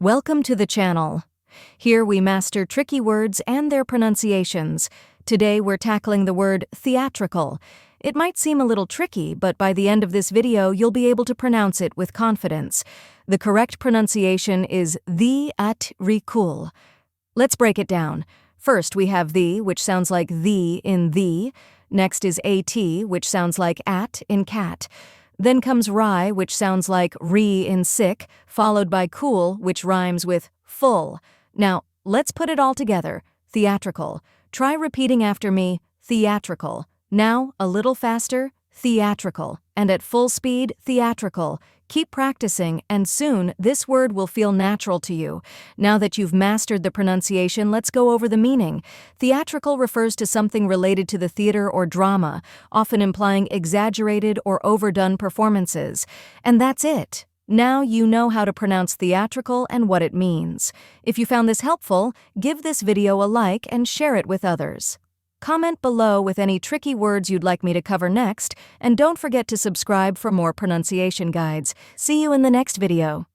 Welcome to the channel. Here we master tricky words and their pronunciations. Today we're tackling the word theatrical. It might seem a little tricky, but by the end of this video you'll be able to pronounce it with confidence. The correct pronunciation is theatrical. Let's break it down. First we have the, which sounds like the in the. Next is at, which sounds like at in cat. Then comes ri, which sounds like re in sick, followed by cool, which rhymes with full. Now, let's put it all together. Theatrical. Try repeating after me, theatrical. Now, a little faster, theatrical. And at full speed, theatrical. Keep practicing, and soon this word will feel natural to you. Now that you've mastered the pronunciation, let's go over the meaning. Theatrical refers to something related to the theater or drama, often implying exaggerated or overdone performances. And that's it. Now you know how to pronounce theatrical and what it means. If you found this helpful, give this video a like and share it with others. Comment below with any tricky words you'd like me to cover next, and don't forget to subscribe for more pronunciation guides. See you in the next video.